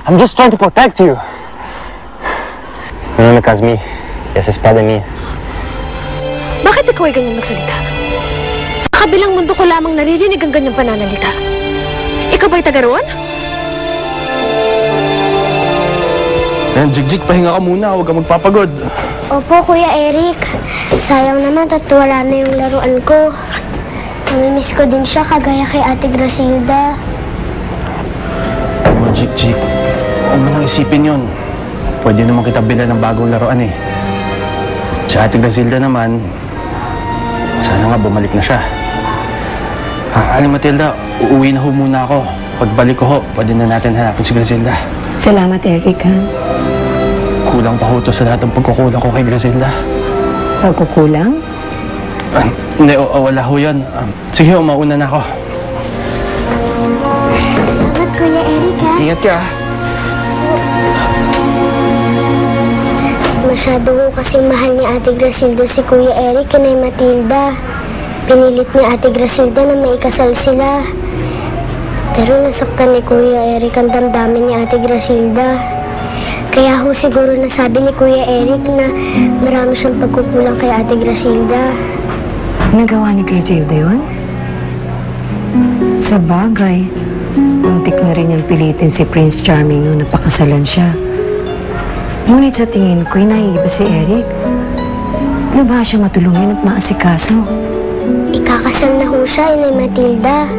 I'm just trying to protect you. No me nakaz mi. Esa espada mía. Bakit ikaw ay ganyan magsalita? Sa kabilang mundo ko lamang naririnig ang ganyang pananalita. Ikaw ba'y taga roon? Ayan, Jigjig, pahinga ka muna. Huwag ka magpapagod. Opo, Kuya Eric. Sayang naman at wala na yung laruan ko. Namimiss ko din siya kagaya kay Ate Grasilda. Jigjig, huwag mo nang isipin yun. Pwede naman kita bilhan ng bagong laruan eh. Si Ate Grasilda naman, sana nga bumalik na siya. Aling Matilda, uuwi na ho muna ako. Pagbalik ko ho, pwede na natin hanapin si Grasilda. Salamat, Eric, ha? Kulang pa ho to sa lahat ng pagkukulang ko kay Grasilda. Pagkukulang? Hindi, wala ho yun. Sige ho, mauna na ako. Salamat, Kuya Eric, ha? Ingat ka, ha? Masyado ko kasing mahal ni Ate Grasilda si Kuya Eric at Nay Matilda. Pinilit ni Ate Grasilda na maikasal sila. Pero nasaktan ni Kuya Eric ang damdamin ni Ate Grasilda. Kaya ho siguro nasabi ni Kuya Eric na marami siyang pagkukulang kay Ate Grasilda. Nagawa ni Grasilda yun? Sa bagay, muntik na rin niyang pilitin si Prince Charming nung napakasalan siya. Ngunit sa tingin ko'y naiiba si Eric. Ano ba siya matulungin at maasikaso? Ikakasal na ho siya, Nay Matilda.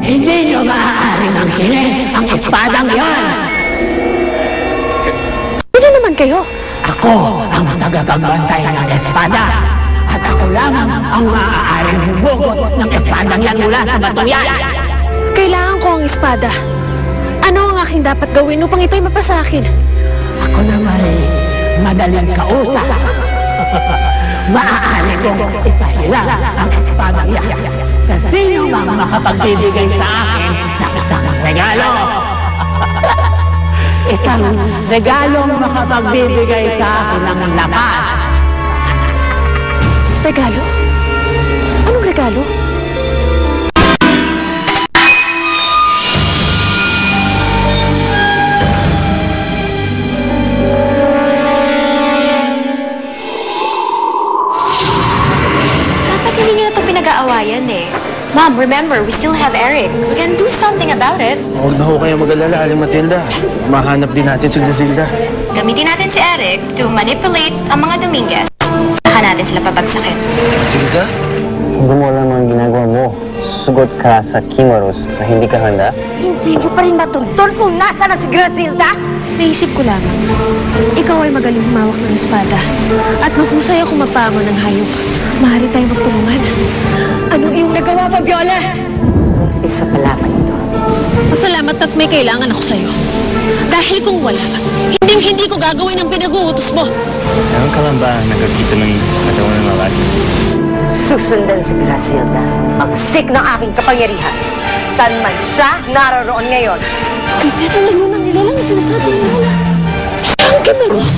Hindi niyo maaaring angkinin ang espadang yan! Sino naman kayo? Ako ang tagapagbantay ng espada. At ako lamang ang maaaring humugot ng espadang yan mula sa batong yan. Kailangan ko ang espada. Ano ang aking dapat gawin upang ito'y mapasakin? Ako naman ay madaling kausap. Maaari kong ipahilang ang espadang yan sa sino mang makapagbibigay sa akin ng isang regalo. Isang regalong makapagbibigay sa akin ng lakas. Regalo? Anong regalo? Dapat hindi niyo na ito pinag-aawayan eh. Mom, remember, we still have Eric. We can do something about it. Huwag na ho kayo mag-alala, Aling Matilda. Mahanap din natin si Grasilda. Gamitin natin si Eric to manipulate ang mga Dominguez. Saka natin sila pabagsakin. Matilda? Hindi mo alam ang ginagawa mo. Sugot ka sa Kimaros na hindi ka handa. Hindi ko pa rin matuntun kung nasa na si Grasilda? Naisip ko lamang, ikaw ay magaling humawak ng espada at mahusay ako magpaamo ng hayop. Maaari tayong magtulungan. Anong iyong nagawa, Fabiola? Isa pa lamang ito. Masalamat at may kailangan ako sa'yo. Dahil kung wala, hindi ko gagawin ang pinag-uutos mo. Meron ka lang ba nakakita ng katawan ng lalaki? Susundan si Grasilda. Magsik ng aking kapangyarihan. San man siya naroon ngayon. Ganyan ang ano ng nilalang na sinasabi ni Nala. Siya ang Kimaros.